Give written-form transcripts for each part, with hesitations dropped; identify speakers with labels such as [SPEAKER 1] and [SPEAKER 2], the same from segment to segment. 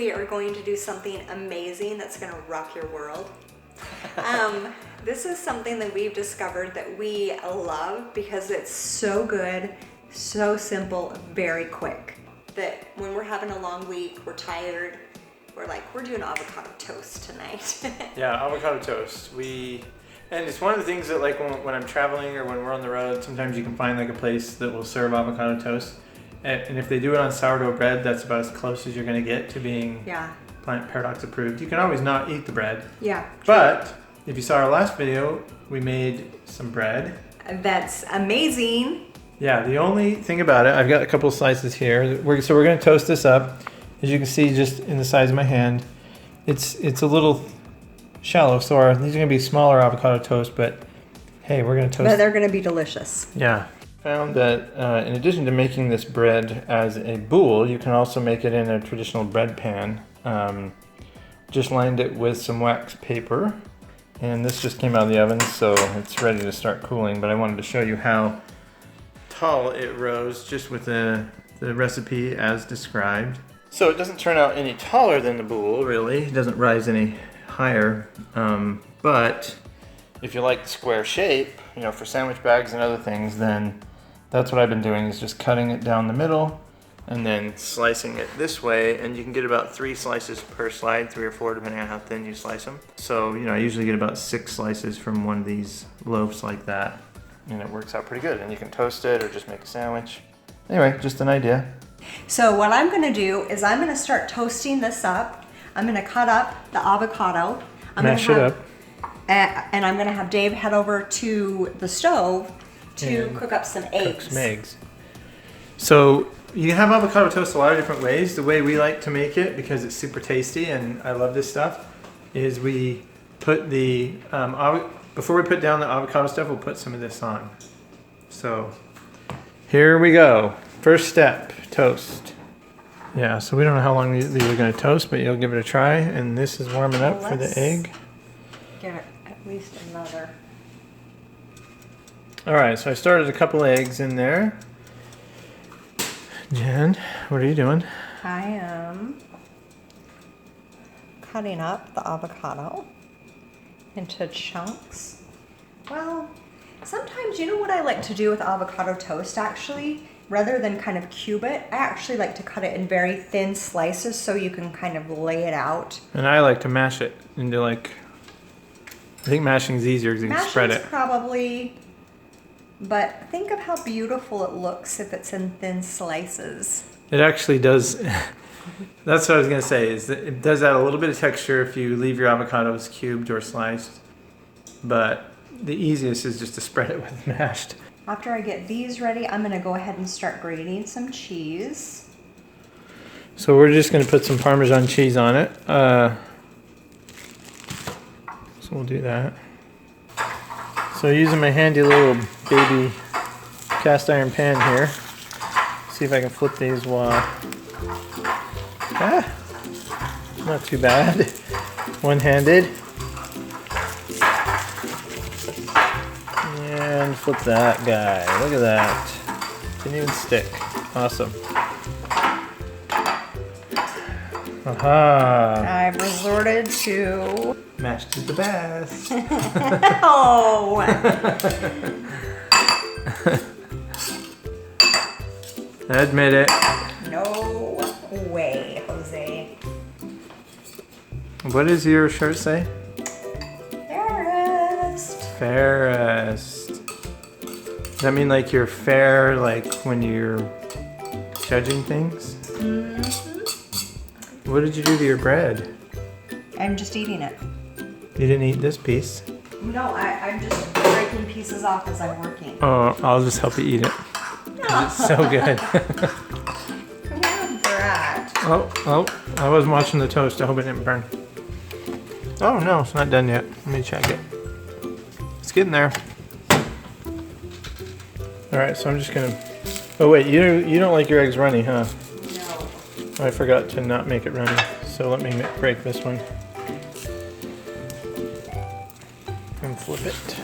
[SPEAKER 1] we are going to do something amazing that's going to rock your world. This is something that we've discovered that we love because it's so good, so simple, very quick. That when we're having a long week, we're tired, we're like, we're doing avocado toast tonight.
[SPEAKER 2] Yeah, avocado toast. And it's one of the things that, like, when I'm traveling or when we're on the road, sometimes you can find like a place that will serve avocado toast. And if they do it on sourdough bread, that's about as close as you're going to get to being Plant Paradox approved. You can always not eat the bread.
[SPEAKER 1] Yeah.
[SPEAKER 2] But if you saw our last video, we made some bread.
[SPEAKER 1] That's amazing.
[SPEAKER 2] Yeah, the only thing about it, I've got a couple of slices here. So we're going to toast this up. As you can see, just in the size of my hand, it's a little shallow. So these are going to be smaller avocado toast, but hey, we're going to toast.
[SPEAKER 1] But they're going to be delicious.
[SPEAKER 2] Yeah. Found that in addition to making this bread as a boule, you can also make it in a traditional bread pan. Just lined it with some wax paper, and this just came out of the oven, so it's ready to start cooling. But I wanted to show you how tall it rose just with the recipe as described. So it doesn't turn out any taller than the boule, really. It doesn't rise any higher, but if you like the square shape, you know, for sandwich bags and other things, then that's what I've been doing, is just cutting it down the middle and then slicing it this way, and you can get about 3 slices per slide, 3 or 4 depending on how thin you slice them. So, you know, I usually get about 6 slices from one of these loaves like that, and it works out pretty good. And you can toast it or just make a sandwich. Anyway, just an idea.
[SPEAKER 1] So what I'm going to do is I'm going to start toasting this up. I'm going to cut up the avocado.
[SPEAKER 2] Mash it up.
[SPEAKER 1] And I'm going to have Dave head over to the stove to cook up some eggs.
[SPEAKER 2] Cook some eggs. So you can have avocado toast a lot of different ways. The way we like to make it, because it's super tasty and I love this stuff, is we put the, before we put down the avocado stuff, we'll put some of this on. So here we go. First step, toast. Yeah, so we don't know how long these are going to toast, but you'll give it a try. And this is warming up for the egg.
[SPEAKER 1] Give it at least another.
[SPEAKER 2] All right, so I started a couple eggs in there. Jen, what are you doing?
[SPEAKER 1] I am cutting up the avocado into chunks. Well, sometimes, you know what I like to do with avocado toast, actually? Rather than kind of cube it, I actually like to cut it in very thin slices so you can kind of lay it out.
[SPEAKER 2] And I like to mash it into, like, I think mashing is easier because you can spread it.
[SPEAKER 1] Probably, but think of how beautiful it looks if it's in thin slices.
[SPEAKER 2] It actually does. That's what I was going to say, is that it does add a little bit of texture if you leave your avocados cubed or sliced. But the easiest is just to spread it with mashed.
[SPEAKER 1] After I get these ready, I'm going to go ahead and start grating some cheese.
[SPEAKER 2] So we're just going to put some Parmesan cheese on it. So we'll do that. So using my handy little baby cast iron pan here. See if I can flip these while... not too bad. One-handed. And flip that guy. Look at that. Didn't even stick. Awesome. Aha.
[SPEAKER 1] I've resorted to...
[SPEAKER 2] Mashed is the best.
[SPEAKER 1] Oh!
[SPEAKER 2] Admit it.
[SPEAKER 1] No way, Jose.
[SPEAKER 2] What does your shirt say?
[SPEAKER 1] Fairest.
[SPEAKER 2] Fairest. Does that mean like you're fair, like when you're judging things? Mm-hmm. What did you do to your bread?
[SPEAKER 1] I'm just eating it.
[SPEAKER 2] You didn't eat this piece?
[SPEAKER 1] No, I'm just breaking pieces off as I'm working.
[SPEAKER 2] Oh, I'll just help you eat it. It's so good.
[SPEAKER 1] Yeah, brat.
[SPEAKER 2] Oh, I wasn't watching the toast. I hope it didn't burn. Oh no, it's not done yet. Let me check it. It's getting there. All right, so I'm just gonna. Oh wait, you don't like your eggs runny, huh?
[SPEAKER 1] No.
[SPEAKER 2] I forgot to not make it runny. So let me break this one and flip it.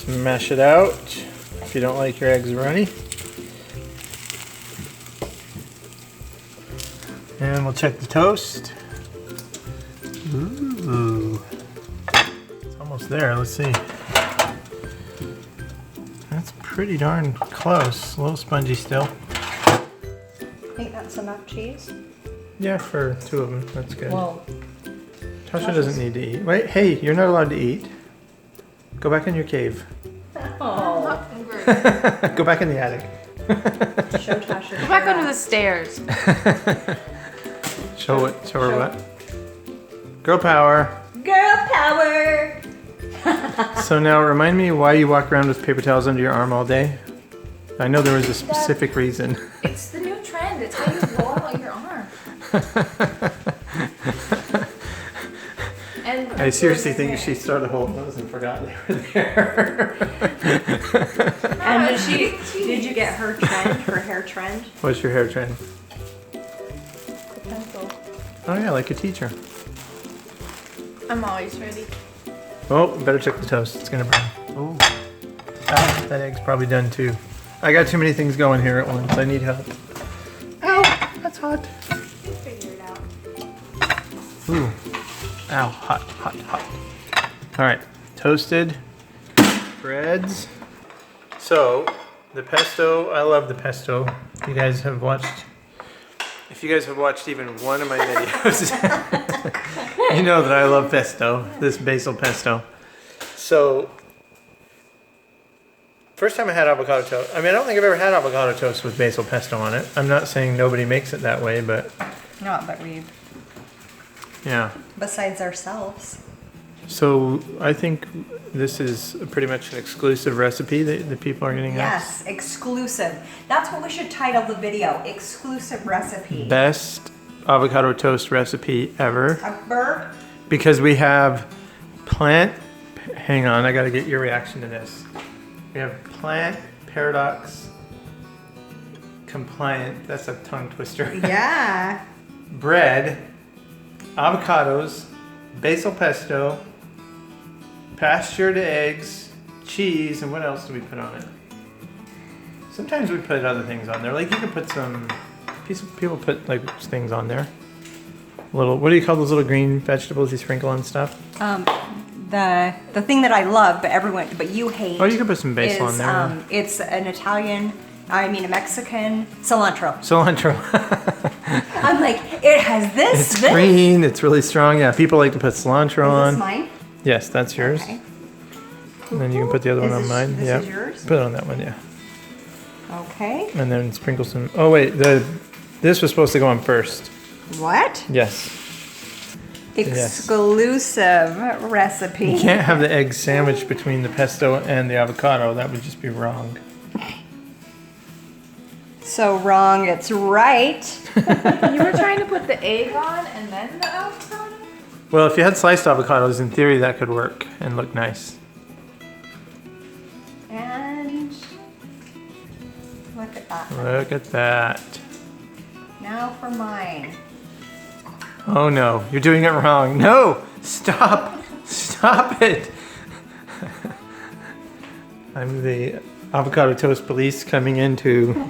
[SPEAKER 2] Smash it out if you don't like your eggs runny. And we'll check the toast. Ooh. It's almost there. Let's see. That's pretty darn close. A little spongy still.
[SPEAKER 1] I think that's enough cheese.
[SPEAKER 2] Yeah, for 2 of them. That's good.
[SPEAKER 1] Well,
[SPEAKER 2] Tasha doesn't need to eat. Wait, hey, you're not allowed to eat. Go back in your cave.
[SPEAKER 1] oh.
[SPEAKER 2] Go back in the attic.
[SPEAKER 1] Show Tasha.
[SPEAKER 3] Go back under the stairs.
[SPEAKER 2] Show her what? Girl power.
[SPEAKER 1] Girl power.
[SPEAKER 2] So now remind me why you walk around with paper towels under your arm all day. I know there was a specific reason.
[SPEAKER 3] It's the new trend. It's how you roll out your arm. And
[SPEAKER 2] I seriously think she started holding those and forgot they were there.
[SPEAKER 1] And did you get her trend, her hair trend?
[SPEAKER 2] What's your hair trend?
[SPEAKER 3] the pencil.
[SPEAKER 2] Oh yeah, like a teacher.
[SPEAKER 3] I'm always ready.
[SPEAKER 2] Oh, better check the toast. It's gonna burn. Oh, that egg's probably done too. I got too many things going here at once. I need help. Ow, that's hot.
[SPEAKER 3] You figure it out.
[SPEAKER 2] Ooh. Ow, hot, hot, hot. All right, toasted breads. So, the pesto, I love the pesto. If you guys have watched even one of my videos, you know that I love pesto, this basil pesto. So, first time I had avocado toast, I don't think I've ever had avocado toast with basil pesto on it. I'm not saying nobody makes it that way, but
[SPEAKER 1] Not that we,
[SPEAKER 2] yeah.
[SPEAKER 1] besides ourselves.
[SPEAKER 2] So I think this is pretty much an exclusive recipe that people are getting.
[SPEAKER 1] Yes, exclusive. That's what we should title the video, exclusive recipe.
[SPEAKER 2] Best avocado toast recipe ever.
[SPEAKER 1] Ever?
[SPEAKER 2] Because we have hang on, I gotta get your reaction to this. We have plant paradox compliant, that's a tongue twister.
[SPEAKER 1] Yeah.
[SPEAKER 2] Bread, avocados, basil pesto, pastured eggs, cheese, and what else do we put on it? Sometimes we put other things on there. Like you can put people put like things on there. What do you call those little green vegetables you sprinkle on stuff?
[SPEAKER 1] The thing that I love, but you hate.
[SPEAKER 2] Oh, you can put some basil
[SPEAKER 1] is,
[SPEAKER 2] on there.
[SPEAKER 1] It's a Mexican cilantro.
[SPEAKER 2] Cilantro.
[SPEAKER 1] I'm like, it has this.
[SPEAKER 2] It's green. It's really strong. Yeah, people like to put cilantro on.
[SPEAKER 1] Is this mine?
[SPEAKER 2] Yes, that's yours.
[SPEAKER 1] Okay.
[SPEAKER 2] And then you can put the other one on mine.
[SPEAKER 1] This
[SPEAKER 2] Yeah.
[SPEAKER 1] is yours?
[SPEAKER 2] Put it on that one, yeah.
[SPEAKER 1] Okay.
[SPEAKER 2] And then sprinkle some. Oh wait, this was supposed to go on first.
[SPEAKER 1] What?
[SPEAKER 2] Yes.
[SPEAKER 1] Exclusive recipe.
[SPEAKER 2] You can't have the egg sandwiched between the pesto and the avocado. That would just be wrong.
[SPEAKER 1] So wrong, it's right.
[SPEAKER 3] You were trying to put the egg on and then the avocado?
[SPEAKER 2] Well, if you had sliced avocados, in theory that could work and look nice.
[SPEAKER 1] And look at that.
[SPEAKER 2] Look at that.
[SPEAKER 1] Now for mine.
[SPEAKER 2] Oh no, you're doing it wrong. No! Stop! Stop it! I'm the avocado toast police coming in to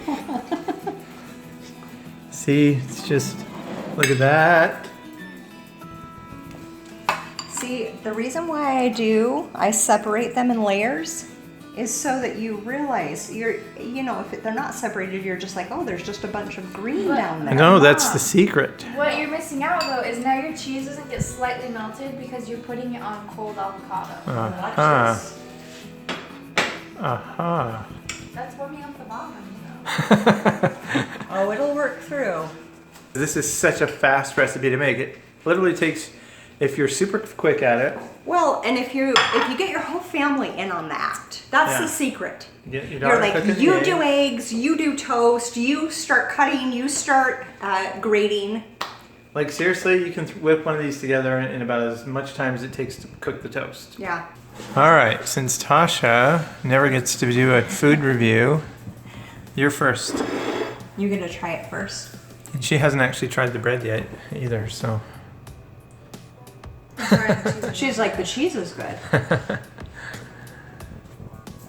[SPEAKER 2] see. It's just, look at that.
[SPEAKER 1] See, the reason why I separate them in layers is so that you realize if they're not separated, you're just like, oh, there's just a bunch of green down there.
[SPEAKER 2] No, that's the secret.
[SPEAKER 3] What you're missing out though is now your cheese doesn't get slightly melted because you're putting it on cold avocado.
[SPEAKER 2] Uh-huh.
[SPEAKER 1] Watch
[SPEAKER 2] Aha.
[SPEAKER 3] That's warming up the bottom,
[SPEAKER 1] this. Oh, it'll work through.
[SPEAKER 2] This is such a fast recipe to make. It literally takes, if you're super quick at it.
[SPEAKER 1] Well, and if you get your whole family in on that, that's the secret.
[SPEAKER 2] You're
[SPEAKER 1] like, you do eggs, you do toast, you start cutting, you start grating.
[SPEAKER 2] Like seriously, you can whip one of these together in about as much time as it takes to cook the toast.
[SPEAKER 1] Yeah.
[SPEAKER 2] All right, since Tasha never gets to do a food review, you're first.
[SPEAKER 1] You're gonna try it first.
[SPEAKER 2] And she hasn't actually tried the bread yet either, so.
[SPEAKER 1] She's like, the cheese is good.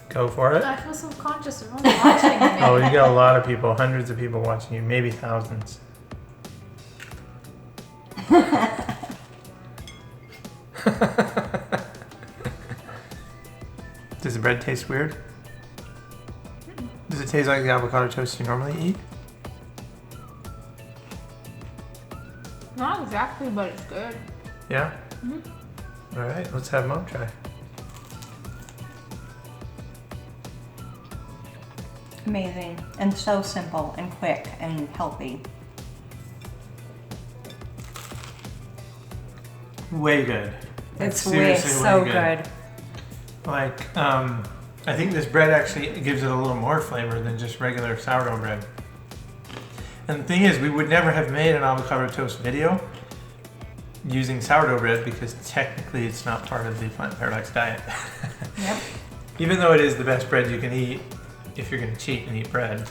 [SPEAKER 2] Go for it.
[SPEAKER 3] I feel self-conscious. Everyone's watching me.
[SPEAKER 2] Oh, you got a lot of people, hundreds of people watching you, maybe thousands. Does the bread taste weird? Does it taste like the avocado toast you normally eat?
[SPEAKER 3] Not exactly, but it's good.
[SPEAKER 2] Yeah?
[SPEAKER 3] Mm-hmm.
[SPEAKER 2] All right, let's have Mom try.
[SPEAKER 1] Amazing. And so simple and quick and healthy.
[SPEAKER 2] Way good.
[SPEAKER 1] It's
[SPEAKER 2] seriously
[SPEAKER 1] so
[SPEAKER 2] way
[SPEAKER 1] good.
[SPEAKER 2] Like, I think this bread actually gives it a little more flavor than just regular sourdough bread. And the thing is, we would never have made an avocado toast video using sourdough bread because technically it's not part of the Plant Paradox diet.
[SPEAKER 1] Yep.
[SPEAKER 2] Even though it is the best bread you can eat if you're going to cheat and eat bread.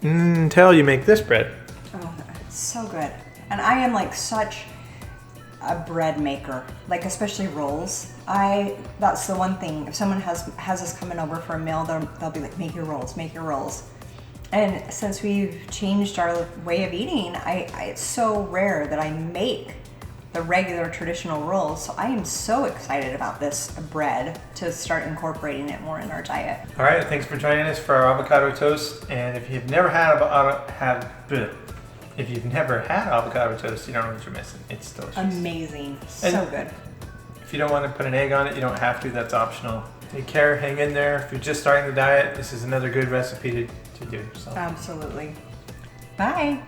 [SPEAKER 2] Until you make this bread.
[SPEAKER 1] Oh, it's so good. And I am like such a bread maker, like especially rolls. That's the one thing. If someone has us coming over for a meal, they'll be like, make your rolls, make your rolls. And since we've changed our way of eating, it's so rare that I make the regular traditional rolls. So I am so excited about this bread to start incorporating it more in our diet.
[SPEAKER 2] All right, thanks for joining us for our avocado toast. And if you've never had avocado toast, you don't know what you're missing. It's delicious.
[SPEAKER 1] Amazing, so good.
[SPEAKER 2] If you don't want to put an egg on it, you don't have to. That's optional. Take care, hang in there. If you're just starting the diet, this is another good recipe to do. So.
[SPEAKER 1] Absolutely. Bye.